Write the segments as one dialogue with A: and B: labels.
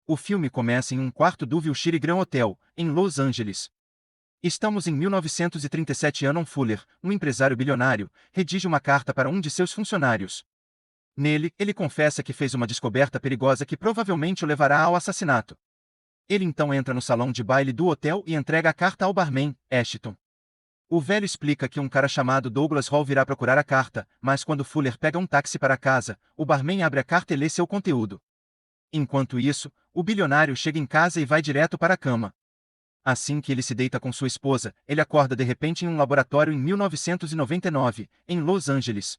A: O filme começa em um quarto do Wilshire Grand Hotel, em Los Angeles. Estamos em 1937. Anon Fuller, um empresário bilionário, redige uma carta para um de seus funcionários. Nele, ele confessa que fez uma descoberta perigosa que provavelmente o levará ao assassinato. Ele então entra no salão de baile do hotel e entrega a carta ao barman, Ashton. O velho explica que um cara chamado Douglas Hall virá procurar a carta, mas quando Fuller pega um táxi para casa, o barman abre a carta e lê seu conteúdo. Enquanto isso, o bilionário chega em casa e vai direto para a cama. Assim que ele se deita com sua esposa, ele acorda de repente em um laboratório em 1999, em Los Angeles.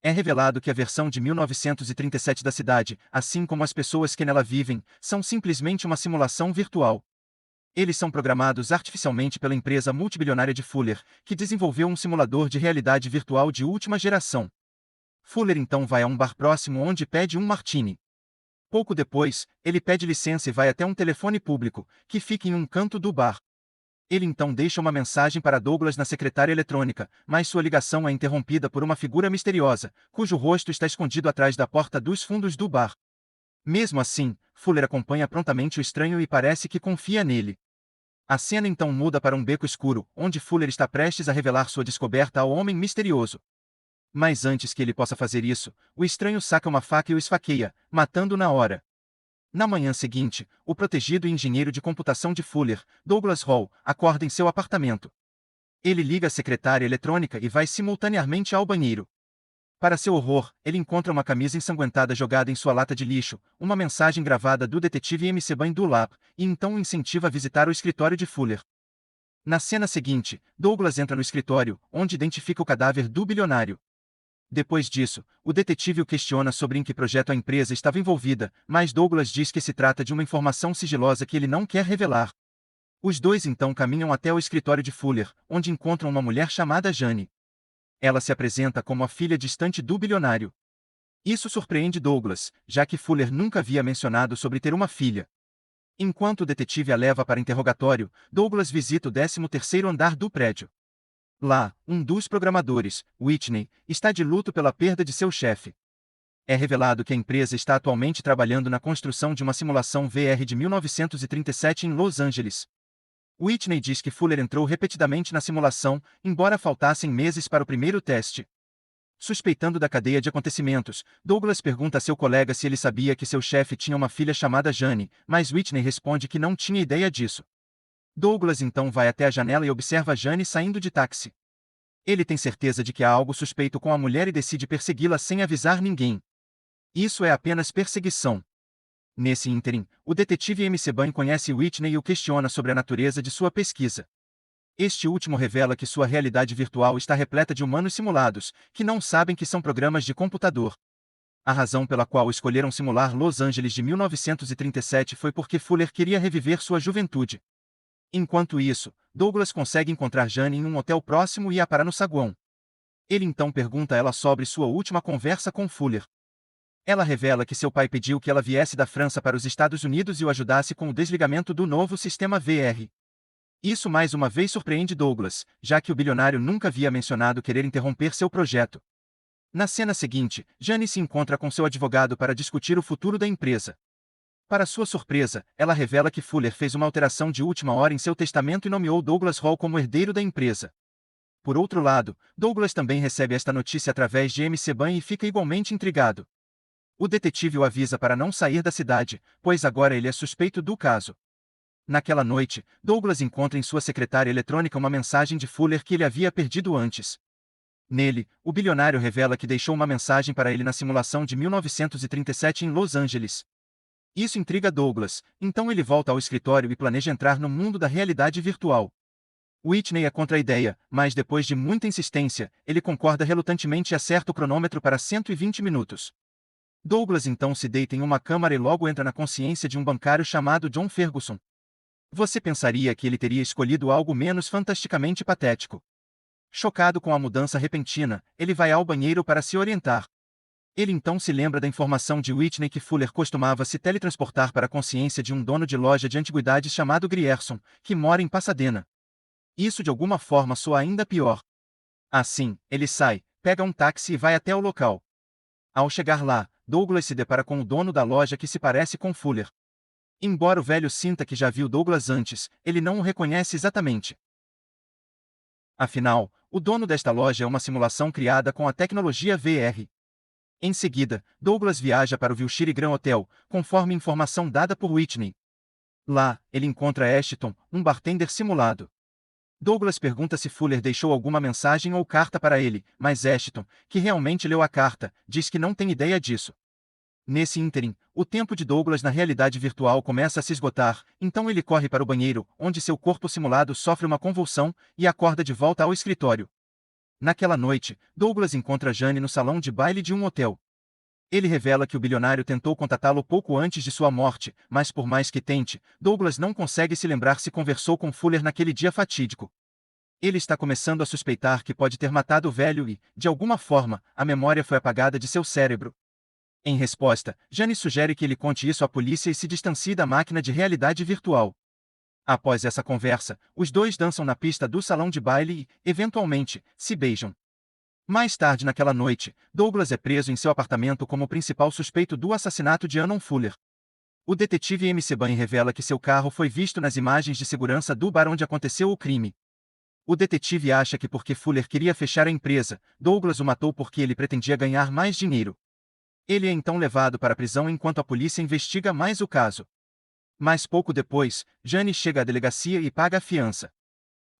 A: É revelado que a versão de 1937 da cidade, assim como as pessoas que nela vivem, são simplesmente uma simulação virtual. Eles são programados artificialmente pela empresa multibilionária de Fuller, que desenvolveu um simulador de realidade virtual de última geração. Fuller então vai a um bar próximo onde pede um martini. Pouco depois, ele pede licença e vai até um telefone público, que fica em um canto do bar. Ele então deixa uma mensagem para Douglas na secretária eletrônica, mas sua ligação é interrompida por uma figura misteriosa, cujo rosto está escondido atrás da porta dos fundos do bar. Mesmo assim, Fuller acompanha prontamente o estranho e parece que confia nele. A cena então muda para um beco escuro, onde Fuller está prestes a revelar sua descoberta ao homem misterioso. Mas antes que ele possa fazer isso, o estranho saca uma faca e o esfaqueia, matando-o na hora. Na manhã seguinte, o protegido e engenheiro de computação de Fuller, Douglas Hall, acorda em seu apartamento. Ele liga a secretária eletrônica e vai simultaneamente ao banheiro. Para seu horror, ele encontra uma camisa ensanguentada jogada em sua lata de lixo, uma mensagem gravada do detetive M. Seban Dunlap, e então o incentiva a visitar o escritório de Fuller. Na cena seguinte, Douglas entra no escritório, onde identifica o cadáver do bilionário. Depois disso, o detetive o questiona sobre em que projeto a empresa estava envolvida, mas Douglas diz que se trata de uma informação sigilosa que ele não quer revelar. Os dois então caminham até o escritório de Fuller, onde encontram uma mulher chamada Jane. Ela se apresenta como a filha distante do bilionário. Isso surpreende Douglas, já que Fuller nunca havia mencionado sobre ter uma filha. Enquanto o detetive a leva para interrogatório, Douglas visita o 13º andar do prédio. Lá, um dos programadores, Whitney, está de luto pela perda de seu chefe. É revelado que a empresa está atualmente trabalhando na construção de uma simulação VR de 1937 em Los Angeles. Whitney diz que Fuller entrou repetidamente na simulação, embora faltassem meses para o primeiro teste. Suspeitando da cadeia de acontecimentos, Douglas pergunta a seu colega se ele sabia que seu chefe tinha uma filha chamada Jane, mas Whitney responde que não tinha ideia disso. Douglas então vai até a janela e observa Jane saindo de táxi. Ele tem certeza de que há algo suspeito com a mulher e decide persegui-la sem avisar ninguém. Isso é apenas perseguição. Nesse ínterim, o detetive M. Seban conhece Whitney e o questiona sobre a natureza de sua pesquisa. Este último revela que sua realidade virtual está repleta de humanos simulados, que não sabem que são programas de computador. A razão pela qual escolheram simular Los Angeles de 1937 foi porque Fuller queria reviver sua juventude. Enquanto isso, Douglas consegue encontrar Jane em um hotel próximo e a para no saguão. Ele então pergunta a ela sobre sua última conversa com Fuller. Ela revela que seu pai pediu que ela viesse da França para os Estados Unidos e o ajudasse com o desligamento do novo sistema VR. Isso mais uma vez surpreende Douglas, já que o bilionário nunca havia mencionado querer interromper seu projeto. Na cena seguinte, Jane se encontra com seu advogado para discutir o futuro da empresa. Para sua surpresa, ela revela que Fuller fez uma alteração de última hora em seu testamento e nomeou Douglas Hall como herdeiro da empresa. Por outro lado, Douglas também recebe esta notícia através de M. Seban e fica igualmente intrigado. O detetive o avisa para não sair da cidade, pois agora ele é suspeito do caso. Naquela noite, Douglas encontra em sua secretária eletrônica uma mensagem de Fuller que ele havia perdido antes. Nele, o bilionário revela que deixou uma mensagem para ele na simulação de 1937 em Los Angeles. Isso intriga Douglas, então ele volta ao escritório e planeja entrar no mundo da realidade virtual. Whitney é contra a ideia, mas depois de muita insistência, ele concorda relutantemente e acerta o cronômetro para 120 minutos. Douglas então se deita em uma câmara e logo entra na consciência de um bancário chamado John Ferguson. Você pensaria que ele teria escolhido algo menos fantasticamente patético. Chocado com a mudança repentina, ele vai ao banheiro para se orientar. Ele então se lembra da informação de Whitney que Fuller costumava se teletransportar para a consciência de um dono de loja de antiguidades chamado Grierson, que mora em Pasadena. Isso de alguma forma soa ainda pior. Assim, ele sai, pega um táxi e vai até o local. Ao chegar lá, Douglas se depara com o dono da loja que se parece com Fuller. Embora o velho sinta que já viu Douglas antes, ele não o reconhece exatamente. Afinal, o dono desta loja é uma simulação criada com a tecnologia VR. Em seguida, Douglas viaja para o Wilshire Grand Hotel, conforme informação dada por Whitney. Lá, ele encontra Ashton, um bartender simulado. Douglas pergunta se Fuller deixou alguma mensagem ou carta para ele, mas Ashton, que realmente leu a carta, diz que não tem ideia disso. Nesse ínterim, o tempo de Douglas na realidade virtual começa a se esgotar, então ele corre para o banheiro, onde seu corpo simulado sofre uma convulsão, e acorda de volta ao escritório. Naquela noite, Douglas encontra Jane no salão de baile de um hotel. Ele revela que o bilionário tentou contatá-lo pouco antes de sua morte, mas por mais que tente, Douglas não consegue se lembrar se conversou com Fuller naquele dia fatídico. Ele está começando a suspeitar que pode ter matado o velho e, de alguma forma, a memória foi apagada de seu cérebro. Em resposta, Jane sugere que ele conte isso à polícia e se distancie da máquina de realidade virtual. Após essa conversa, os dois dançam na pista do salão de baile e, eventualmente, se beijam. Mais tarde naquela noite, Douglas é preso em seu apartamento como principal suspeito do assassinato de Anon Fuller. O detetive M. Seban revela que seu carro foi visto nas imagens de segurança do bar onde aconteceu o crime. O detetive acha que porque Fuller queria fechar a empresa, Douglas o matou porque ele pretendia ganhar mais dinheiro. Ele é então levado para a prisão enquanto a polícia investiga mais o caso. Mas pouco depois, Jane chega à delegacia e paga a fiança.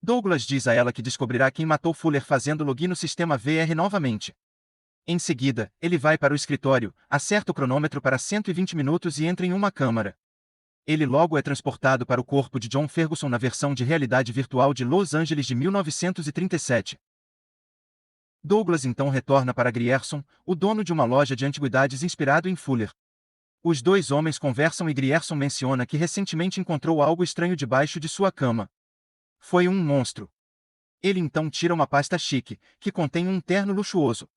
A: Douglas diz a ela que descobrirá quem matou Fuller fazendo login no sistema VR novamente. Em seguida, ele vai para o escritório, acerta o cronômetro para 120 minutos e entra em uma câmara. Ele logo é transportado para o corpo de John Ferguson na versão de realidade virtual de Los Angeles de 1937. Douglas então retorna para Grierson, o dono de uma loja de antiguidades inspirado em Fuller. Os dois homens conversam e Grierson menciona que recentemente encontrou algo estranho debaixo de sua cama. Foi um monstro. Ele então tira uma pasta chique, que contém um terno luxuoso.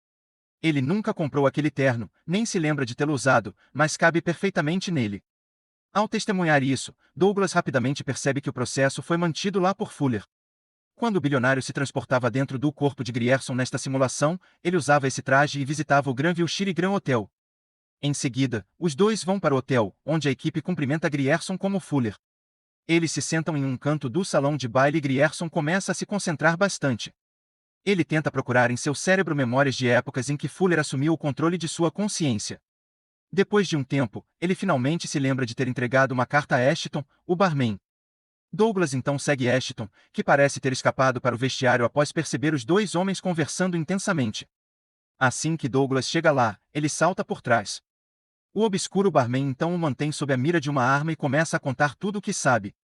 A: Ele nunca comprou aquele terno, nem se lembra de tê-lo usado, mas cabe perfeitamente nele. Ao testemunhar isso, Douglas rapidamente percebe que o processo foi mantido lá por Fuller. Quando o bilionário se transportava dentro do corpo de Grierson nesta simulação, ele usava esse traje e visitava o Grand Wilshire Grand Hotel. Em seguida, os dois vão para o hotel, onde a equipe cumprimenta Grierson como Fuller. Eles se sentam em um canto do salão de baile e Grierson começa a se concentrar bastante. Ele tenta procurar em seu cérebro memórias de épocas em que Fuller assumiu o controle de sua consciência. Depois de um tempo, ele finalmente se lembra de ter entregado uma carta a Ashton, o barman. Douglas então segue Ashton, que parece ter escapado para o vestiário após perceber os dois homens conversando intensamente. Assim que Douglas chega lá, ele salta por trás. O obscuro barman então o mantém sob a mira de uma arma e começa a contar tudo o que sabe.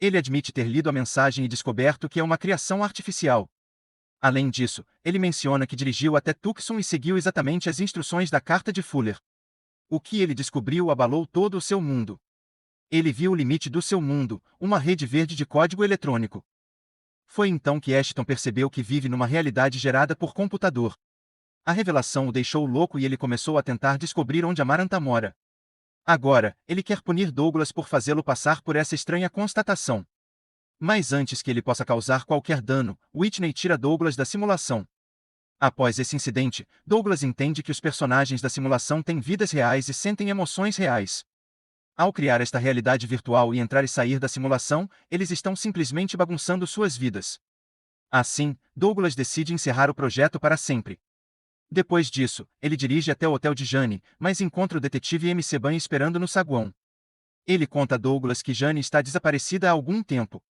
A: Ele admite ter lido a mensagem e descoberto que é uma criação artificial. Além disso, ele menciona que dirigiu até Tucson e seguiu exatamente as instruções da carta de Fuller. O que ele descobriu abalou todo o seu mundo. Ele viu o limite do seu mundo, uma rede verde de código eletrônico. Foi então que Ashton percebeu que vive numa realidade gerada por computador. A revelação o deixou louco e ele começou a tentar descobrir onde Amaranta mora. Agora, ele quer punir Douglas por fazê-lo passar por essa estranha constatação. Mas antes que ele possa causar qualquer dano, Whitney tira Douglas da simulação. Após esse incidente, Douglas entende que os personagens da simulação têm vidas reais e sentem emoções reais. Ao criar esta realidade virtual e entrar e sair da simulação, eles estão simplesmente bagunçando suas vidas. Assim, Douglas decide encerrar o projeto para sempre. Depois disso, ele dirige até o hotel de Jane, mas encontra o detetive M. Seban esperando no saguão. Ele conta a Douglas que Jane está desaparecida há algum tempo.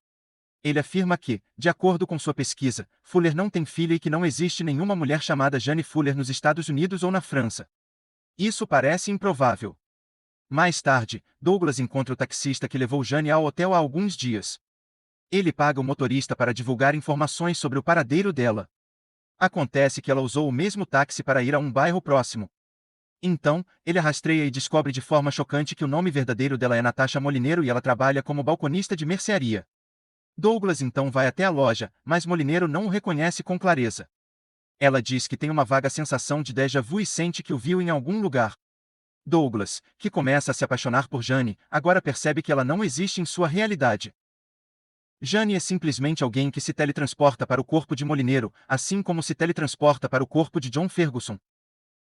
A: Ele afirma que, de acordo com sua pesquisa, Fuller não tem filha e que não existe nenhuma mulher chamada Jane Fuller nos Estados Unidos ou na França. Isso parece improvável. Mais tarde, Douglas encontra o taxista que levou Jane ao hotel há alguns dias. Ele paga o motorista para divulgar informações sobre o paradeiro dela. Acontece que ela usou o mesmo táxi para ir a um bairro próximo. Então, ele a rastreia e descobre de forma chocante que o nome verdadeiro dela é Natasha Molinero e ela trabalha como balconista de mercearia. Douglas então vai até a loja, mas Molinero não o reconhece com clareza. Ela diz que tem uma vaga sensação de déjà vu e sente que o viu em algum lugar. Douglas, que começa a se apaixonar por Jane, agora percebe que ela não existe em sua realidade. Jane é simplesmente alguém que se teletransporta para o corpo de Molinero, assim como se teletransporta para o corpo de John Ferguson.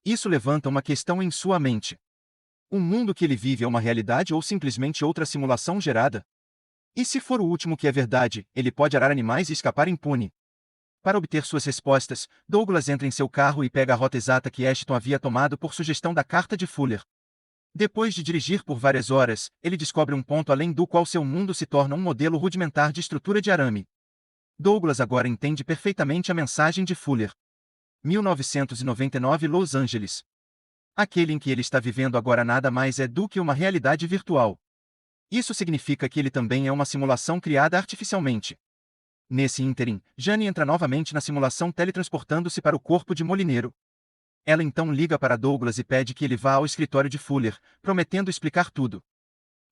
A: Isso levanta uma questão em sua mente. O mundo que ele vive é uma realidade ou simplesmente outra simulação gerada? E se for o último que é verdade, ele pode arar animais e escapar impune? Para obter suas respostas, Douglas entra em seu carro e pega a rota exata que Ashton havia tomado por sugestão da carta de Fuller. Depois de dirigir por várias horas, ele descobre um ponto além do qual seu mundo se torna um modelo rudimentar de estrutura de arame. Douglas agora entende perfeitamente a mensagem de Fuller. 1999 Los Angeles. Aquele em que ele está vivendo agora nada mais é do que uma realidade virtual. Isso significa que ele também é uma simulação criada artificialmente. Nesse ínterim, Jane entra novamente na simulação teletransportando-se para o corpo de Molineiro. Ela então liga para Douglas e pede que ele vá ao escritório de Fuller, prometendo explicar tudo.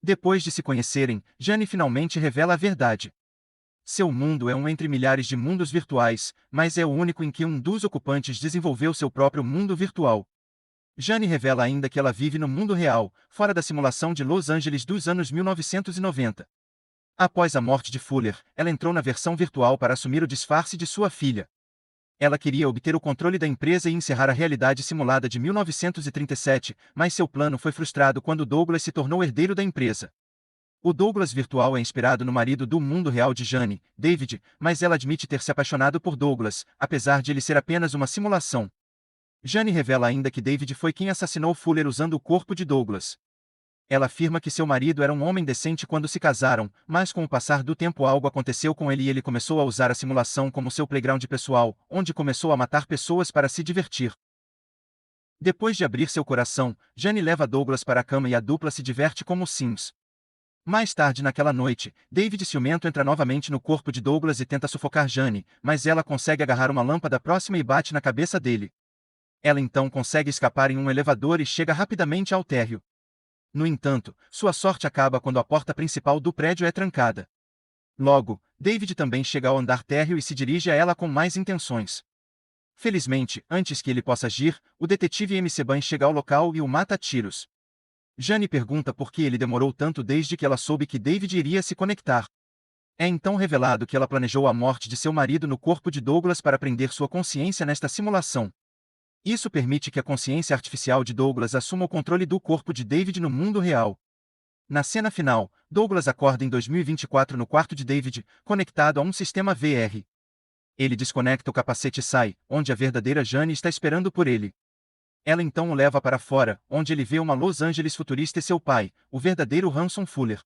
A: Depois de se conhecerem, Jane finalmente revela a verdade. Seu mundo é um entre milhares de mundos virtuais, mas é o único em que um dos ocupantes desenvolveu seu próprio mundo virtual. Jane revela ainda que ela vive no mundo real, fora da simulação de Los Angeles dos anos 1990. Após a morte de Fuller, ela entrou na versão virtual para assumir o disfarce de sua filha. Ela queria obter o controle da empresa e encerrar a realidade simulada de 1937, mas seu plano foi frustrado quando Douglas se tornou herdeiro da empresa. O Douglas virtual é inspirado no marido do mundo real de Jane, David, mas ela admite ter se apaixonado por Douglas, apesar de ele ser apenas uma simulação. Jane revela ainda que David foi quem assassinou Fuller usando o corpo de Douglas. Ela afirma que seu marido era um homem decente quando se casaram, mas com o passar do tempo algo aconteceu com ele e ele começou a usar a simulação como seu playground pessoal, onde começou a matar pessoas para se divertir. Depois de abrir seu coração, Jane leva Douglas para a cama e a dupla se diverte como Sims. Mais tarde naquela noite, David ciumento entra novamente no corpo de Douglas e tenta sufocar Jane, mas ela consegue agarrar uma lâmpada próxima e bate na cabeça dele. Ela então consegue escapar em um elevador e chega rapidamente ao térreo. No entanto, sua sorte acaba quando a porta principal do prédio é trancada. Logo, David também chega ao andar térreo e se dirige a ela com mais intenções. Felizmente, antes que ele possa agir, o detetive M. Seban chega ao local e o mata a tiros. Jane pergunta por que ele demorou tanto desde que ela soube que David iria se conectar. É então revelado que ela planejou a morte de seu marido no corpo de Douglas para prender sua consciência nesta simulação. Isso permite que a consciência artificial de Douglas assuma o controle do corpo de David no mundo real. Na cena final, Douglas acorda em 2024 no quarto de David, conectado a um sistema VR. Ele desconecta o capacete e sai, onde a verdadeira Jane está esperando por ele. Ela então o leva para fora, onde ele vê uma Los Angeles futurista e seu pai, o verdadeiro Hanson Fuller.